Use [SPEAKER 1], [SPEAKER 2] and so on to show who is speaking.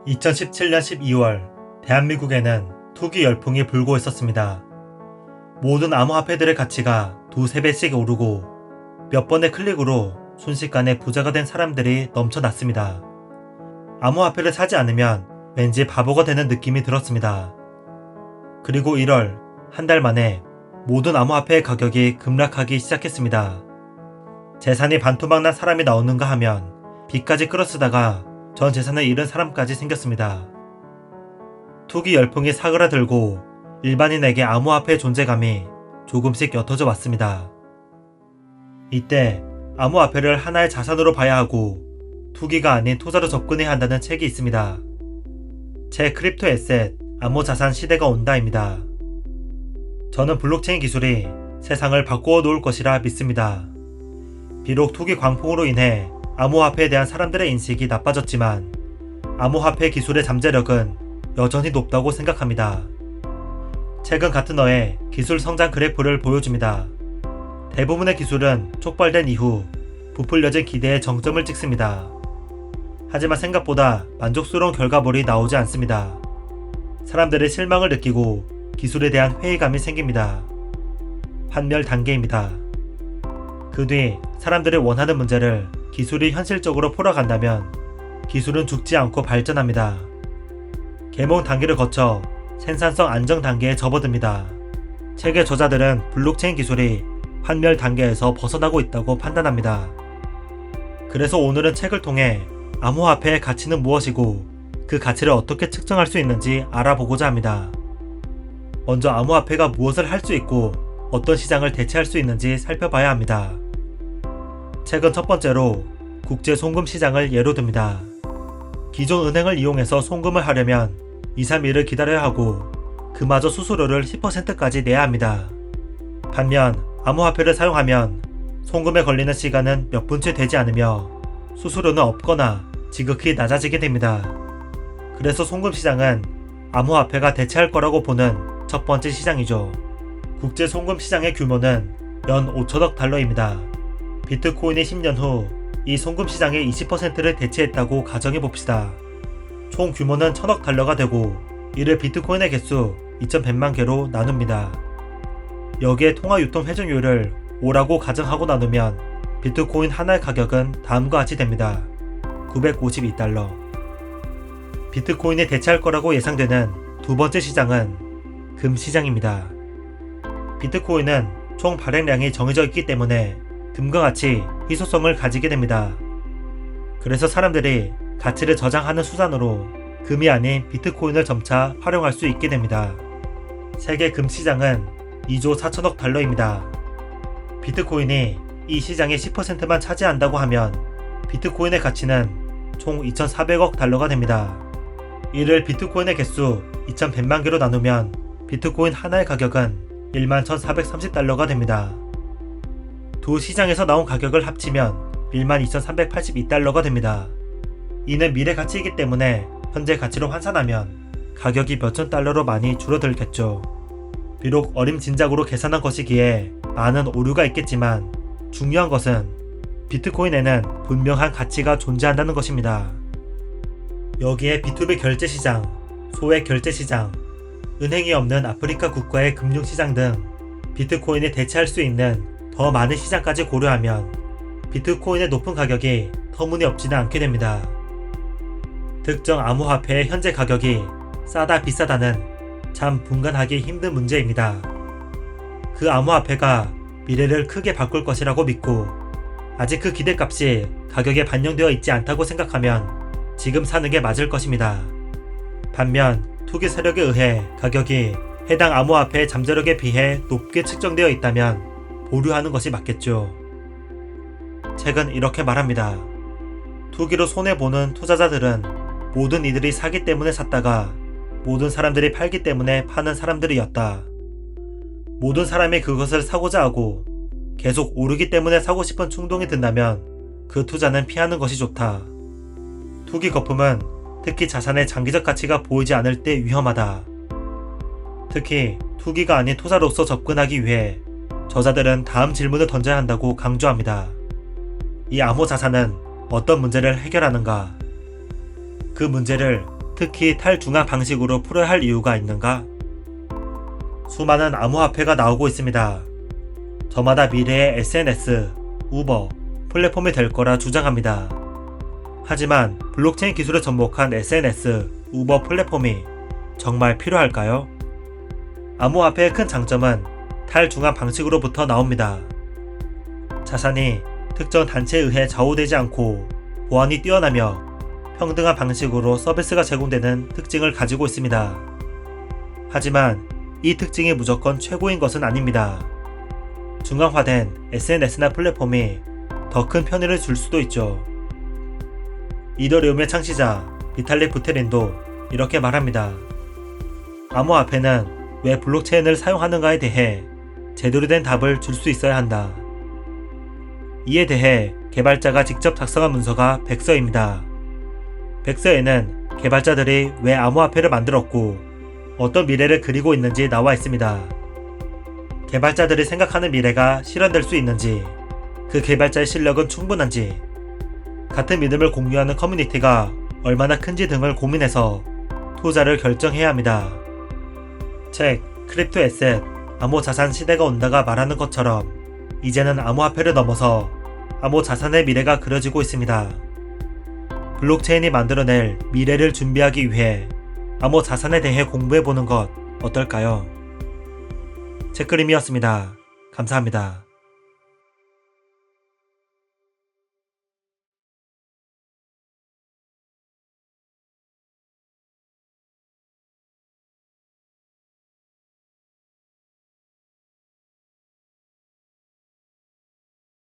[SPEAKER 1] 2017년 12월 대한민국에는 투기 열풍이 불고 있었습니다. 모든 암호화폐들의 가치가 두세 배씩 오르고 몇 번의 클릭으로 순식간에 부자가 된 사람들이 넘쳐났습니다. 암호화폐를 사지 않으면 왠지 바보가 되는 느낌이 들었습니다. 그리고 1월 한 달 만에 모든 암호화폐의 가격이 급락하기 시작했습니다. 재산이 반토막 난 사람이 나오는가 하면 빚까지 끌어쓰다가 전 재산을 잃은 사람까지 생겼습니다. 투기 열풍이 사그라들고 일반인에게 암호화폐의 존재감이 조금씩 옅어져 왔습니다. 이때 암호화폐를 하나의 자산으로 봐야 하고 투기가 아닌 투자로 접근해야 한다는 책이 있습니다. 제 크립토 에셋 암호자산 시대가 온다입니다. 저는 블록체인 기술이 세상을 바꾸어 놓을 것이라 믿습니다. 비록 투기 광풍으로 인해 암호화폐에 대한 사람들의 인식이 나빠졌지만 암호화폐 기술의 잠재력은 여전히 높다고 생각합니다. 최근 가트너의 기술 성장 그래프를 보여줍니다. 대부분의 기술은 촉발된 이후 부풀려진 기대에 정점을 찍습니다. 하지만 생각보다 만족스러운 결과물이 나오지 않습니다. 사람들이 실망을 느끼고 기술에 대한 회의감이 생깁니다. 환멸 단계입니다. 그 뒤 사람들이 원하는 문제를 기술이 현실적으로 풀어간다면 기술은 죽지 않고 발전합니다. 계몽 단계를 거쳐 생산성 안정 단계에 접어듭니다. 책의 저자들은 블록체인 기술이 환멸 단계에서 벗어나고 있다고 판단합니다. 그래서 오늘은 책을 통해 암호화폐의 가치는 무엇이고 그 가치를 어떻게 측정할 수 있는지 알아보고자 합니다. 먼저 암호화폐가 무엇을 할 수 있고 어떤 시장을 대체할 수 있는지 살펴봐야 합니다. 책은 첫 번째로 국제 송금 시장을 예로 듭니다. 기존 은행을 이용해서 송금을 하려면 2-3일을 기다려야 하고 그마저 수수료를 10%까지 내야 합니다. 반면 암호화폐를 사용하면 송금에 걸리는 시간은 몇 분째 되지 않으며 수수료는 없거나 지극히 낮아지게 됩니다. 그래서 송금 시장은 암호화폐가 대체할 거라고 보는 첫 번째 시장이죠. 국제 송금 시장의 규모는 연 5천억 달러입니다. 비트코인이 10년 후 이 송금 시장의 20%를 대체했다고 가정해봅시다. 총 규모는 1000억 달러가 되고 이를 비트코인의 개수 2100만 개로 나눕니다. 여기에 통화 유통 회전율을 5라고 가정하고 나누면 비트코인 하나의 가격은 다음과 같이 됩니다. 952달러. 비트코인이 대체할 거라고 예상되는 두 번째 시장은 금 시장입니다. 비트코인은 총 발행량이 정해져 있기 때문에 금과 같이 희소성을 가지게 됩니다. 그래서 사람들이 가치를 저장하는 수단으로 금이 아닌 비트코인을 점차 활용할 수 있게 됩니다. 세계 금 시장은 2조 4천억 달러입니다. 비트코인이 이 시장의 10%만 차지한다고 하면 비트코인의 가치는 총 2,400억 달러가 됩니다. 이를 비트코인의 개수 2,100만 개로 나누면 비트코인 하나의 가격은 11,430달러가 됩니다. 두 시장에서 나온 가격을 합치면 12,382달러가 됩니다. 이는 미래 가치이기 때문에 현재 가치로 환산하면 가격이 몇천 달러로 많이 줄어들겠죠. 비록 어림짐작으로 계산한 것이기에 많은 오류가 있겠지만 중요한 것은 비트코인에는 분명한 가치가 존재한다는 것입니다. 여기에 B2B 결제 시장, 소액 결제 시장, 은행이 없는 아프리카 국가의 금융시장 등 비트코인이 대체할 수 있는 더 많은 시장까지 고려하면 비트코인의 높은 가격이 터무니없지는 않게 됩니다. 특정 암호화폐의 현재 가격이 싸다 비싸다는 참 분간하기 힘든 문제입니다. 그 암호화폐가 미래를 크게 바꿀 것이라고 믿고 아직 그 기대값이 가격에 반영되어 있지 않다고 생각하면 지금 사는 게 맞을 것입니다. 반면 투기 세력에 의해 가격이 해당 암호화폐의 잠재력에 비해 높게 측정되어 있다면 보류하는 것이 맞겠죠. 책은 이렇게 말합니다. 투기로 손해보는 투자자들은 모든 이들이 사기 때문에 샀다가 모든 사람들이 팔기 때문에 파는 사람들이었다. 모든 사람이 그것을 사고자 하고 계속 오르기 때문에 사고 싶은 충동이 든다면 그 투자는 피하는 것이 좋다. 투기 거품은 특히 자산의 장기적 가치가 보이지 않을 때 위험하다. 특히 투기가 아닌 투자로서 접근하기 위해 저자들은 다음 질문을 던져야 한다고 강조합니다. 이 암호자산은 어떤 문제를 해결하는가? 그 문제를 특히 탈중앙 방식으로 풀어야 할 이유가 있는가? 수많은 암호화폐가 나오고 있습니다. 저마다 미래의 SNS, 우버, 플랫폼이 될 거라 주장합니다. 하지만 블록체인 기술에 접목한 SNS, 우버 플랫폼이 정말 필요할까요? 암호화폐의 큰 장점은 탈중앙 방식으로부터 나옵니다. 자산이 특정 단체에 의해 좌우되지 않고 보안이 뛰어나며 평등한 방식으로 서비스가 제공되는 특징을 가지고 있습니다. 하지만 이 특징이 무조건 최고인 것은 아닙니다. 중앙화된 SNS나 플랫폼이 더 큰 편의를 줄 수도 있죠. 이더리움의 창시자 비탈릭 부테린도 이렇게 말합니다. 암호화폐는 왜 블록체인을 사용하는가에 대해 제대로 된 답을 줄 수 있어야 한다. 이에 대해 개발자가 직접 작성한 문서가 백서입니다. 백서에는 개발자들이 왜 암호화폐를 만들었고 어떤 미래를 그리고 있는지 나와 있습니다. 개발자들이 생각하는 미래가 실현될 수 있는지, 그 개발자의 실력은 충분한지, 같은 믿음을 공유하는 커뮤니티가 얼마나 큰지 등을 고민해서 투자를 결정해야 합니다. 책 크립토 에셋, 암호 자산 시대가 온다가 말하는 것처럼 이제는 암호화폐를 넘어서 암호 자산의 미래가 그려지고 있습니다. 블록체인이 만들어낼 미래를 준비하기 위해 암호 자산에 대해 공부해보는 것 어떨까요? 책그림이었습니다. 감사합니다.